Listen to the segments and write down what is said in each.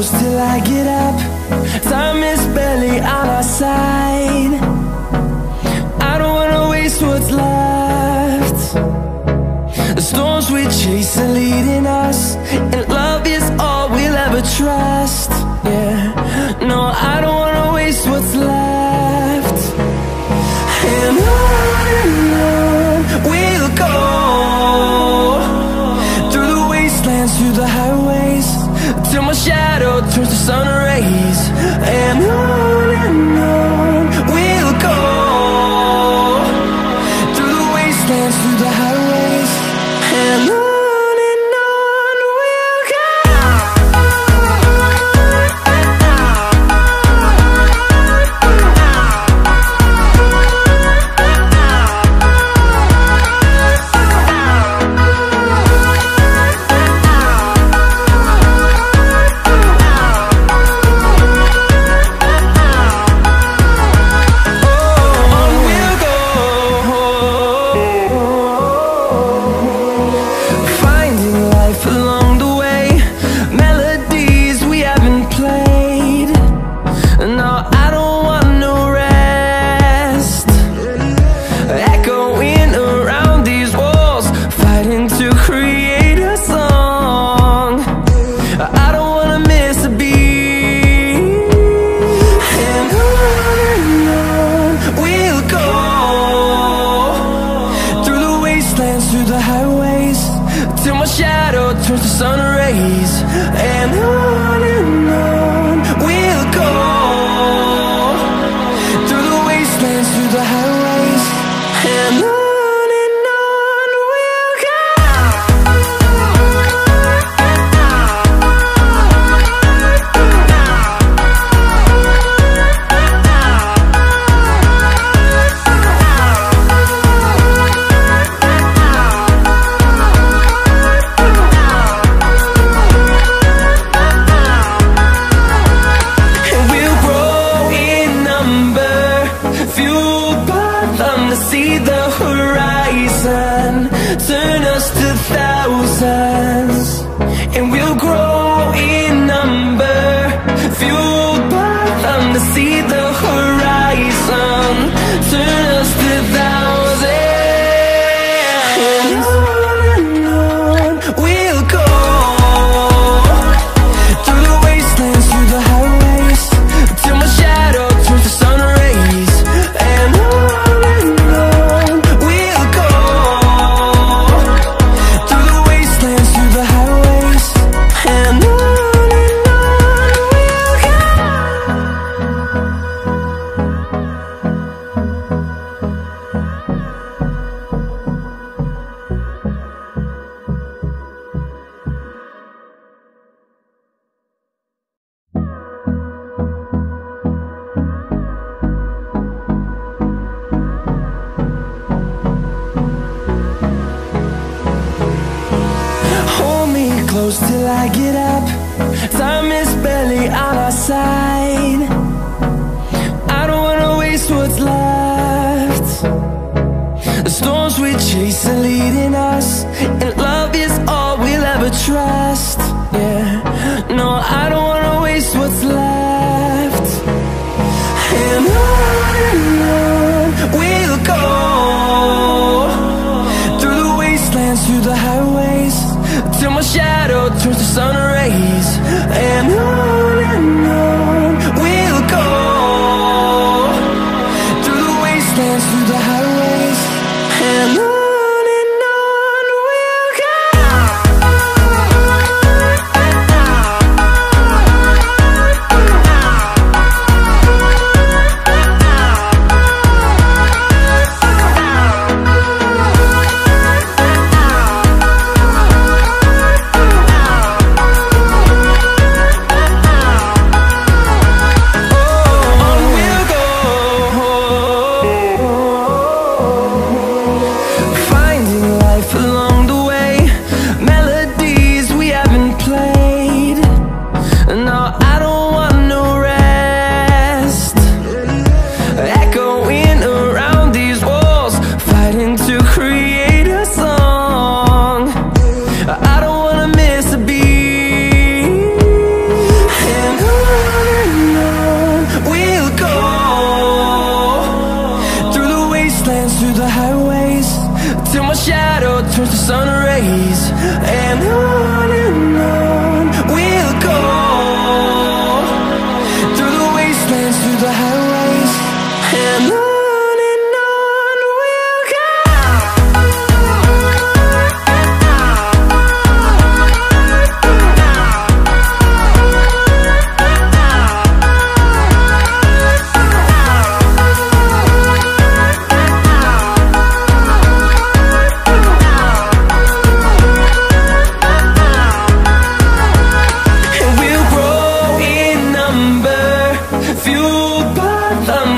close till I get up. Time is barely on our side. I don't wanna waste what's left. The storms we chase are leading us, and love is all we'll ever trust. Yeah, no, I don't wanna waste what's left. And on we'll go, through the wastelands, through the highways, till my shadow turns to sun rays. And on we'll go, through the wastelands, through the highways, and on we'll go. Through the highways, till my shadow turns to sun rays. And on we'll go, through the wastelands, through the highways, and on we'll go. See the horizon, turn us to thousands, and we'll grow in number, fueled by them. To see the horizon, turn us to thousands, and on we'll go, through the wastelands, through the highways, till my shadow turns to sun rays. And close till I get up. Time is barely on our side. I don't wanna waste what's left. The storms we chase are leading us, and love is all we'll ever trust. Yeah, no, I don't wanna waste what's left. And on we'll go, through the wastelands, through the highways, till my shadow turns to sun rays. And on we'll go, through the wastelands, through the highways, and on we'll go.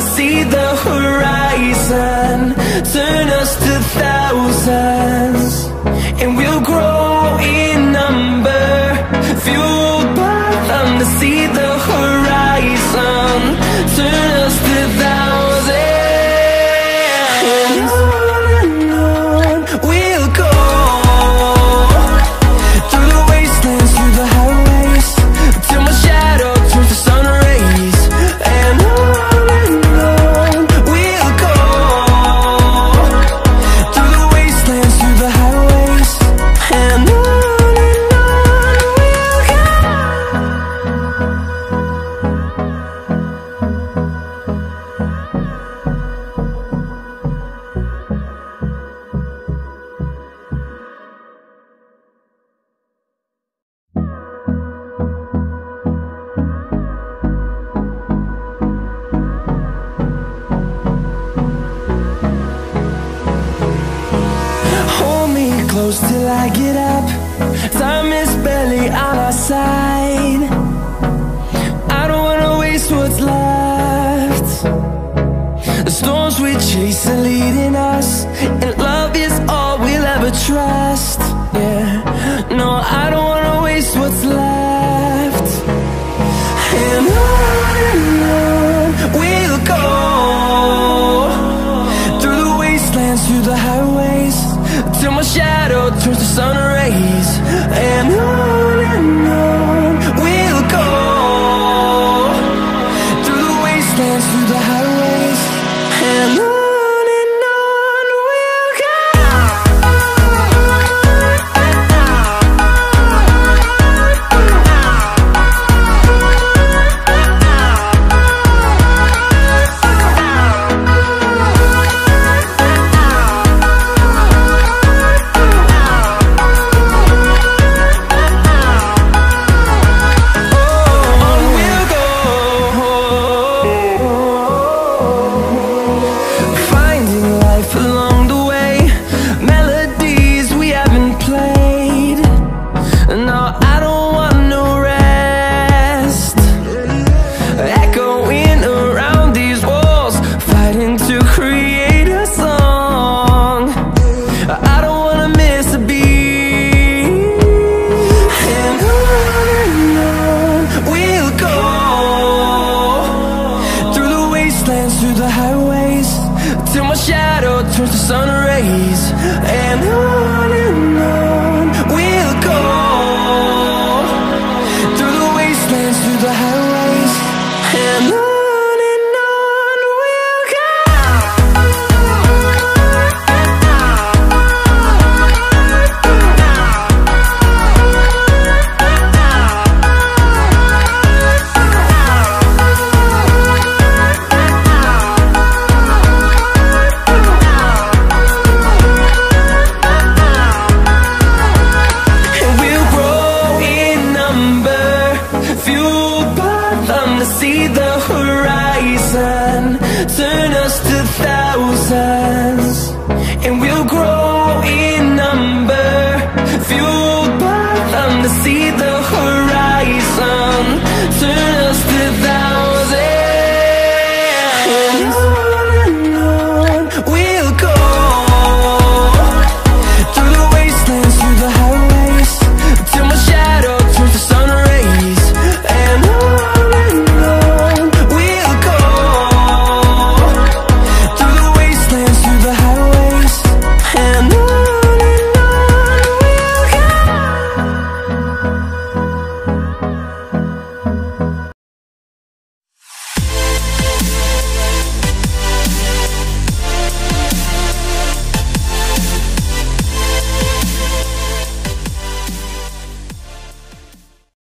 to see the horizon, turn us to thousands, and we'll grow in number, fueled by them to see the horizon, turn us to thousands. And on we'll go, through the wastelands, through the highways, till my shadow turns to sun rays. And on we'll go, through the wastelands, through the highways. And on we'll go. Hold me close till I get up. Time is barely on our side. I don't wanna waste what's left. The storms we chase are leading us, and love is all we'll ever trust. Yeah, no, I don't wanna waste what's left. And on we'll go, through the wastelands, through the highways, till my shadow turns to sun rays. And on we'll go, through the wastelands, through the highways. And on we'll go. Through the highways, till my shadow turns to sun rays. And on we'll go, through the wastelands, through the highways. And on we'll go. Fueled by them to see the horizon, turn us to